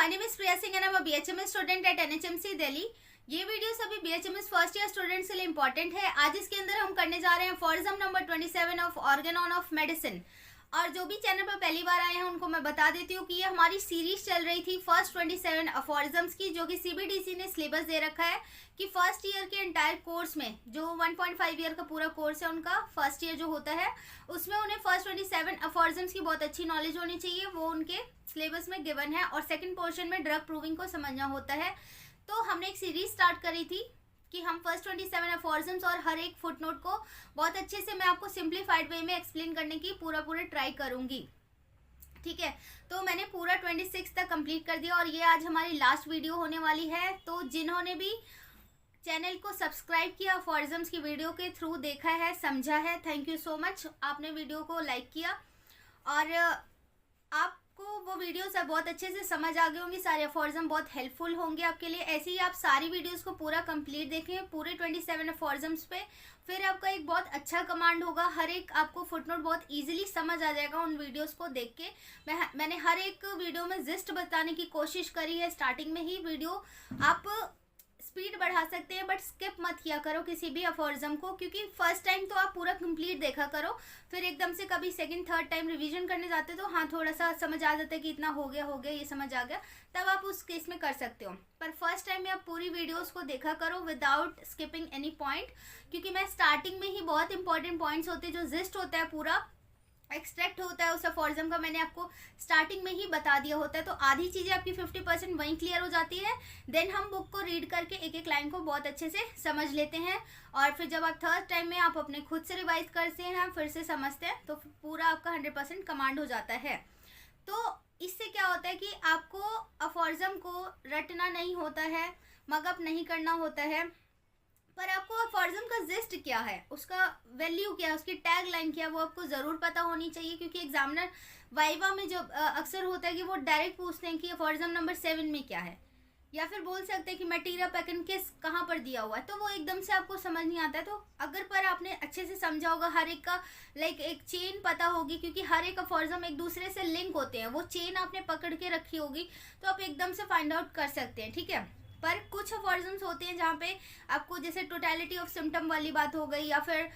My name is Priya Singh and I am a BHMS student at NHMC Delhi. ये video सभी BHMS first year students के लिए important है। आज इसके अंदर हम करने जा रहे हैं aphorism number 27 of Organon of medicine. और जो भी चैनल पर पहली बार आए हैं उनको मैं बता देती हूँ कि ये हमारी सीरीज चल रही थी फर्स्ट 27 अफोरिज्म्स की, जो कि सीबीडीसी ने सिलेबस दे रखा है कि फर्स्ट ईयर के एंटायर कोर्स में जो 1.5 ईयर का पूरा कोर्स है उनका फर्स्ट ईयर जो होता है उसमें उन्हें फर्स्ट 27 अफोरिज्म्स की बहुत अच्छी नॉलेज होनी चाहिए, वो उनके सिलेबस में गिवन है। और सेकंड पोर्शन में ड्रग प्रूविंग को समझना होता है। तो हमने एक सीरीज स्टार्ट करी थी कि हम फर्स्ट 27 अफोरिज्म्स और हर एक फुटनोट को बहुत अच्छे से मैं आपको सिंप्लीफाइड वे में एक्सप्लेन करने की पूरा ट्राई करूंगी। ठीक है, तो मैंने पूरा 26 तक कंप्लीट कर दिया और ये आज हमारी लास्ट वीडियो होने वाली है। तो जिन्होंने भी चैनल को सब्सक्राइब किया, अफोरिज्म्स की वीडियो के थ्रू देखा है, समझा है, थैंक यू सो मच। आपने वीडियो को लाइक किया और आपको वो वीडियो सब बहुत अच्छे से समझ आ गए होंगे, सारे अफोरिज्म बहुत हेल्पफुल होंगे आपके लिए। ऐसे ही आप सारी वीडियोस को पूरा कंप्लीट देखें पूरे 27 अफोरिज्म्स पे, फिर आपका एक बहुत अच्छा कमांड होगा। हर एक आपको फुटनोट बहुत इजीली समझ आ जाएगा उन वीडियोस को देख के। मैंने हर एक वीडियो में जिस्ट बताने की कोशिश करी है। स्टार्टिंग में ही वीडियो आप स्पीड बढ़ा सकते हैं बट स्किप मत किया करो किसी भी अफोरिज्म को, क्योंकि फर्स्ट टाइम तो आप पूरा कंप्लीट देखा करो, फिर एकदम से कभी सेकंड थर्ड टाइम रिवीजन करने जाते तो हाँ थोड़ा सा समझ आ जाता है कि इतना हो गया ये समझ आ गया, तब आप उस केस में कर सकते हो। पर फर्स्ट टाइम में आप पूरी वीडियोस को देखा करो विदाउट स्किपिंग एनी पॉइंट, क्योंकि मैं स्टार्टिंग में ही बहुत इंपॉर्टेंट पॉइंट्स होते हैं, जो जिस्ट होता है पूरा एक्सट्रैक्ट होता है उस अफोरिज्म का, मैंने आपको स्टार्टिंग में ही बता दिया होता है। तो आधी चीजें आपकी 50% वहीं क्लियर हो जाती है। देन हम बुक को रीड करके एक एक लाइन को बहुत अच्छे से समझ लेते हैं और फिर जब आप थर्ड टाइम में आप अपने खुद से रिवाइज करते हैं, फिर से समझते हैं, तो पूरा आपका 100% कमांड हो जाता है। तो इससे क्या होता है कि आपको अफोरिज्म को रटना नहीं होता है, मगअप नहीं करना होता है, पर आपको अफोरिज्म का जिस्ट क्या है, उसका वैल्यू क्या है, उसकी टैग लाइन क्या है, वो आपको ज़रूर पता होनी चाहिए। क्योंकि एग्जामिनर वाइवा में जो अक्सर होता है कि वो डायरेक्ट पूछते हैं कि अफोरिज्म नंबर 7 में क्या है, या फिर बोल सकते हैं कि मटेरियल पैकन किस कहाँ पर दिया हुआ है, तो वो एकदम से आपको समझ नहीं आता है। तो अगर पर आपने अच्छे से समझा होगा, हर एक का लाइक एक चेन पता होगी, क्योंकि हर एक अफोरिज्म एक दूसरे से लिंक होते हैं, वो चेन आपने पकड़ के रखी होगी तो आप एकदम से फाइंड आउट कर सकते हैं। ठीक है, पर कुछ अफोरिज्म्स होते हैं जहाँ पे आपको जैसे टोटलिटी ऑफ सिम्टम वाली बात हो गई, या फिर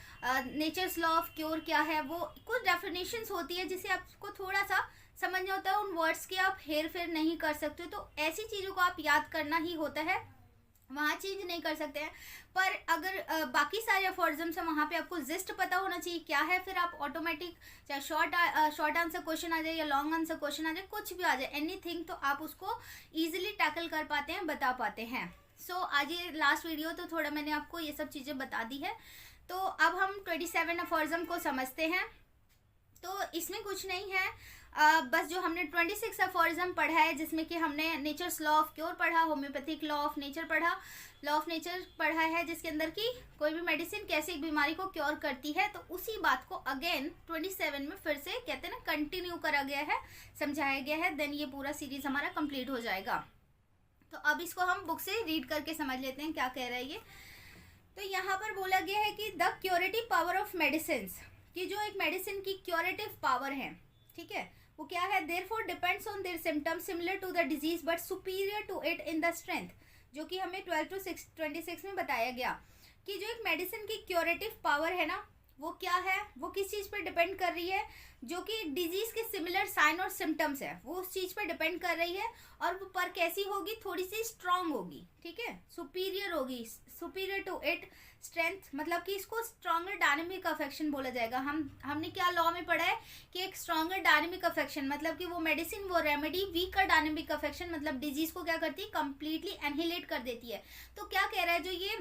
नेचर्स लॉ ऑफ क्योर क्या है, वो कुछ डेफिनेशंस होती है जिसे आपको थोड़ा सा समझना होता है, उन वर्ड्स के आप हेर फेर नहीं कर सकते। तो ऐसी चीज़ों को आप याद करना ही होता है, वहाँ चेंज नहीं कर सकते हैं। पर अगर बाकी सारे अफोरिज्म्स हैं वहाँ पे आपको जिस्ट पता होना चाहिए क्या है, फिर आप ऑटोमेटिक चाहे शॉर्ट आंसर क्वेश्चन आ जाए या लॉन्ग आंसर क्वेश्चन आ जाए, कुछ भी आ जाए, एनीथिंग, तो आप उसको इजीली टैकल कर पाते हैं, बता पाते हैं। सो आज ये लास्ट वीडियो, तो थोड़ा मैंने आपको ये सब चीज़ें बता दी है। तो अब हम 27 अफोरिज्म को समझते हैं। तो इसमें कुछ नहीं है, बस जो हमने 26 अफोरिज्म पढ़ा है, जिसमें कि हमने नेचर्स लॉ ऑफ क्योर पढ़ा, होम्योपैथिक लॉ ऑफ नेचर पढ़ा, लॉ ऑफ नेचर पढ़ा है, जिसके अंदर की कोई भी मेडिसिन कैसे एक बीमारी को क्योर करती है, तो उसी बात को अगेन 27 में फिर से कहते हैं ना कंटिन्यू करा गया है, समझाया गया है। देन ये पूरा सीरीज हमारा कंप्लीट हो जाएगा। तो अब इसको हम बुक से रीड करके समझ लेते हैं क्या कह रहा है ये। तो यहाँ पर बोला गया है कि the curative power of medicine, कि जो एक मेडिसिन की क्योरेटिव पावर है, ठीक है, वो क्या है, therefore depends on their symptoms similar to the disease but superior to it in the strength, जो कि हमें 12 to 26 में बताया गया कि जो एक मेडिसिन की क्योरेटिव पावर है ना, वो क्या है, वो किस चीज़ पर डिपेंड कर रही है, जो कि एक डिजीज के सिमिलर साइन और सिम्टम्स है, वो उस चीज़ पर डिपेंड कर रही है। और वो पर कैसी होगी, थोड़ी सी स्ट्रांग होगी, ठीक है, सुपीरियर होगी, सुपीरियर टू इट स्ट्रेंथ, मतलब कि इसको स्ट्रॉन्गर डायनेमिक अफेक्शन बोला जाएगा। हमने क्या लॉ में पढ़ा है कि एक स्ट्रॉन्गर डायनेमिक अफेक्शन मतलब कि वो मेडिसिन, वो रेमेडी वीकर डायनेमिक अफेक्शन मतलब डिजीज को क्या करती है, कंप्लीटली एनहिलेट कर देती है। तो क्या कह रहा है, जो ये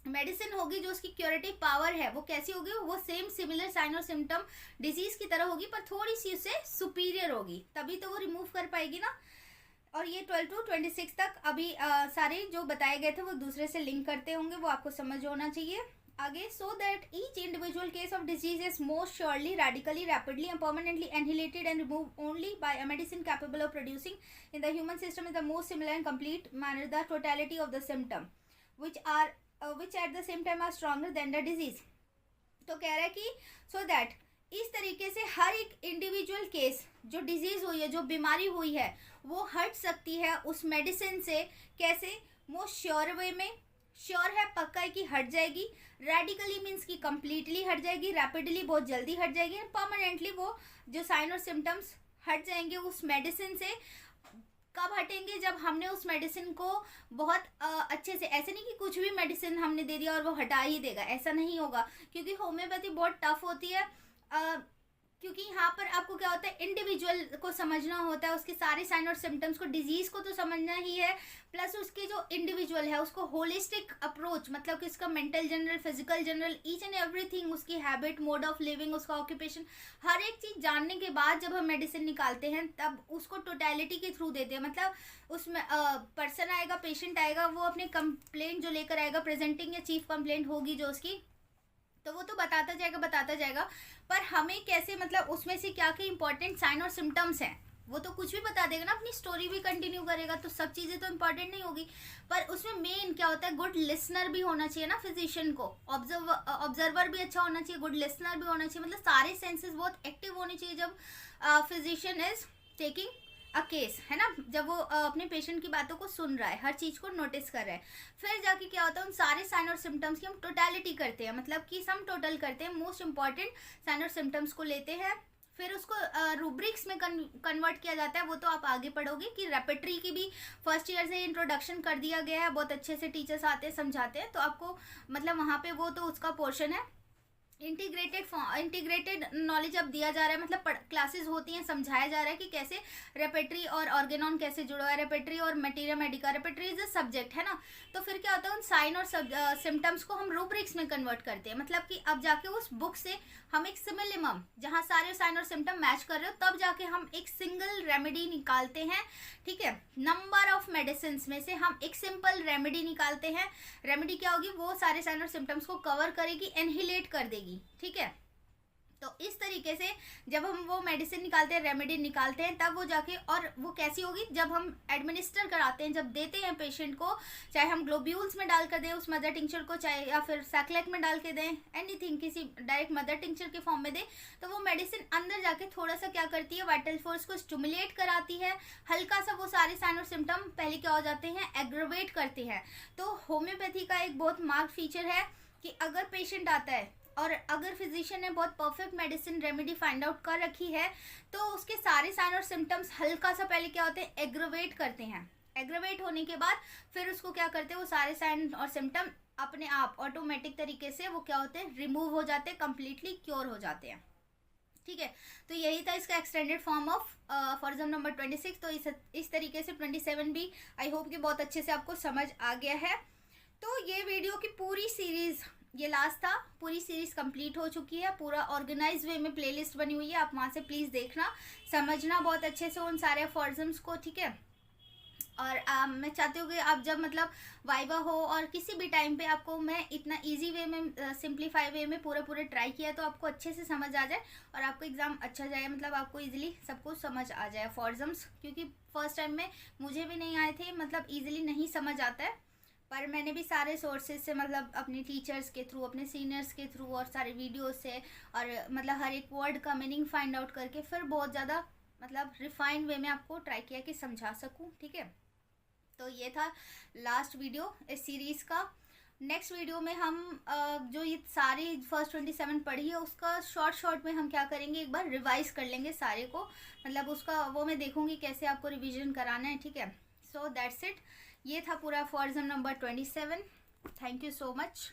मेडिसिन होगी, जो उसकी क्योरेटिव पावर है, वो कैसी होगी, वो सेम सिमिलर साइन और सिम्टम डिजीज की तरह होगी, पर थोड़ी सी उससे सुपीरियर होगी, तभी तो वो रिमूव कर पाएगी ना। और ये 12 to 26 तक अभी सारे जो बताए गए थे वो दूसरे से लिंक करते होंगे, वो आपको समझ होना चाहिए आगे। So that each individual case of disease is most surely radically rapidly and permanently annihilated and remove only by a medicine capable of producing in the human system in the most similar and complete manner the totality of the symptom which at the same time are stronger than the disease। तो कह रहा है कि so that इस तरीके से हर एक individual case, जो डिजीज हुई है, जो बीमारी हुई है, वो हट सकती है उस मेडिसिन से। कैसे? मोस्ट श्योर वे में। श्योर है, पक्का है कि हट जाएगी। रेडिकली मीन्स कि कंप्लीटली हट जाएगी, रैपिडली बहुत जल्दी हट जाएगी, एंड परमानेंटली वो जो साइन और सिम्टम्स हट जाएंगे उस मेडिसिन से। कब हटेंगे? जब हमने उस मेडिसिन को बहुत अच्छे से, ऐसे नहीं कि कुछ भी मेडिसिन हमने दे दिया और वो हटा ही देगा, ऐसा नहीं होगा, क्योंकि होम्योपैथी बहुत टफ होती है। क्योंकि यहाँ पर आपको क्या होता है, इंडिविजुअल को समझना होता है, उसके सारे साइन और सिम्टम्स को, डिजीज को तो समझना ही है, प्लस उसके जो इंडिविजुअल है उसको होलिस्टिक अप्रोच, मतलब कि उसका mental general, physical general, each and everything, उसकी हैबिट, मोड ऑफ लिविंग, उसका ऑक्यूपेशन, हर एक चीज जानने के बाद जब हम मेडिसिन निकालते हैं तब उसको टोटलिटी के थ्रू देते हैं। मतलब उसमें पर्सन आएगा, पेशेंट आएगा, वो अपने कंप्लेंट जो लेकर आएगा, प्रेजेंटिंग या चीफ कंप्लेंट होगी जो उसकी, तो वो तो बताता जाएगा, पर हमें कैसे, मतलब उसमें से क्या क्या इंपॉर्टेंट साइन और सिम्टम्स हैं, वो तो कुछ भी बता देगा ना, अपनी स्टोरी भी कंटिन्यू करेगा, तो सब चीज़ें तो इंपॉर्टेंट नहीं होगी। पर उसमें मेन क्या होता है, गुड लिसनर भी होना चाहिए ना फिजिशियन को, ऑब्जर्वर भी अच्छा होना चाहिए, गुड लिसनर भी होना चाहिए, मतलब सारे सेंसेस बहुत एक्टिव होने चाहिए जब physician is taking a case, है ना, जब वो अपने पेशेंट की बातों को सुन रहा है, हर चीज़ को नोटिस कर रहा है। फिर जाके क्या होता है, उन सारे साइन और सिम्टम्स की हम टोटलिटी करते हैं, मतलब कि सम टोटल करते हैं, मोस्ट इंपॉर्टेंट साइन और सिम्टम्स को लेते हैं, फिर उसको रूब्रिक्स में कन्वर्ट किया जाता है। वो तो आप आगे पढ़ोगे कि रेपेट्री की भी फर्स्ट ईयर से इंट्रोडक्शन कर दिया गया है, बहुत अच्छे से टीचर्स आते हैं, समझाते हैं, तो आपको मतलब वहाँ पे वो तो उसका पोर्शन है। इंटीग्रेटेड नॉलेज अब दिया जा रहा है, मतलब क्लासेस होती हैं, समझाया जा रहा है कि कैसे रेपेट्री और ऑर्गेनॉन कैसे जुड़ा है, रेपेट्री और materia Medica, repertory is a subject, है ना। तो फिर क्या होता है, उन साइन और सिम्टम्स को हम रूब्रिक्स में कन्वर्ट करते हैं, मतलब कि अब जाके उस बुक से हम एक सिमिलिमम, जहाँ सारे साइन और सिम्टम मैच कर रहे हो, तब जाके हम एक सिंगल रेमेडी निकालते हैं, ठीक है। नंबर ऑफ मेडिसिन में से हम एक सिंपल रेमेडी निकालते हैं। रेमेडी क्या होगी, वो सारे साइन और सिम्टम्स को कवर करेगी, एनहिलेट कर देगी, ठीक है। तो इस तरीके से जब हम वो मेडिसिन निकालते हैं, रेमेडी निकालते हैं, तब वो जाके, और वो कैसी होगी, जब हम एडमिनिस्टर कराते हैं, जब देते हैं पेशेंट को, चाहे हम ग्लोब्यूल्स में डाल कर दें उस मदर टिंचर को, चाहे या फिर सैक्लेट में डाल के दें, एनीथिंग, किसी डायरेक्ट मदर टिंचर के फॉर्म में दें, तो वो मेडिसिन अंदर जाके थोड़ा सा क्या करती है, वाइटल फोर्स को स्टिमुलेट कराती है, हल्का सा वो सारे साइन और सिम्टम पहले क्या हो जाते हैं, एग्रवेट करते हैं। तो होम्योपैथी का एक बहुत मार्क फीचर है कि अगर पेशेंट आता है और अगर फिजिशियन ने बहुत perfect medicine remedy find out कर रखी है, तो उसके सारे साइन और सिम्टम्स हल्का सा पहले क्या होते हैं, एग्रवेट करते हैं। एग्रवेट होने के बाद फिर उसको क्या करते हैं, वो सारे साइन और सिम्टम अपने आप ऑटोमेटिक तरीके से वो क्या होते हैं, रिमूव हो जाते हैं, कंप्लीटली क्योर हो जाते हैं, ठीक है। तो यही था इसका एक्सटेंडेड फॉर्म ऑफ फॉर्जम नंबर 26। तो इस तरीके से 27 भी आई होप कि बहुत अच्छे से आपको समझ आ गया है। तो ये वीडियो की पूरी सीरीज, ये लास्ट था, पूरी सीरीज कंप्लीट हो चुकी है, पूरा ऑर्गेनाइज वे में प्लेलिस्ट बनी हुई है, आप वहाँ से प्लीज़ देखना, समझना बहुत अच्छे से उन सारे फॉर्जम्स को, ठीक है। और मैं चाहती हूँ कि आप जब मतलब वाइवा हो और किसी भी टाइम पे आपको मैं इतना इजी वे में, सिंप्लीफाई वे में पूरे ट्राई किया, तो आपको अच्छे से समझ आ जाए और आपको एग्ज़ाम अच्छा जाए, मतलब आपको इजीली सब कुछ समझ आ जाए फॉर्जम्स, क्योंकि फर्स्ट टाइम में मुझे भी नहीं आए थे, मतलब ईजिली नहीं समझ आता है, पर मैंने भी सारे सोर्सेज से, मतलब अपने टीचर्स के थ्रू, अपने सीनियर्स के थ्रू और सारे वीडियोस से, और मतलब हर एक वर्ड का मीनिंग फाइंड आउट करके फिर बहुत ज़्यादा मतलब रिफाइंड वे में आपको ट्राई किया कि समझा सकूं, ठीक है। तो ये था लास्ट वीडियो इस सीरीज़ का। नेक्स्ट वीडियो में हम जो ये सारी फर्स्ट 27 पढ़ी है उसका शॉर्ट में हम क्या करेंगे, एक बार रिवाइज कर लेंगे सारे को, मतलब उसका वो मैं देखूंगी कैसे आपको रिवीजन कराना है, ठीक है। सो दैट्स इट, ये था पूरा फॉर्जम number 27। Thank you so much.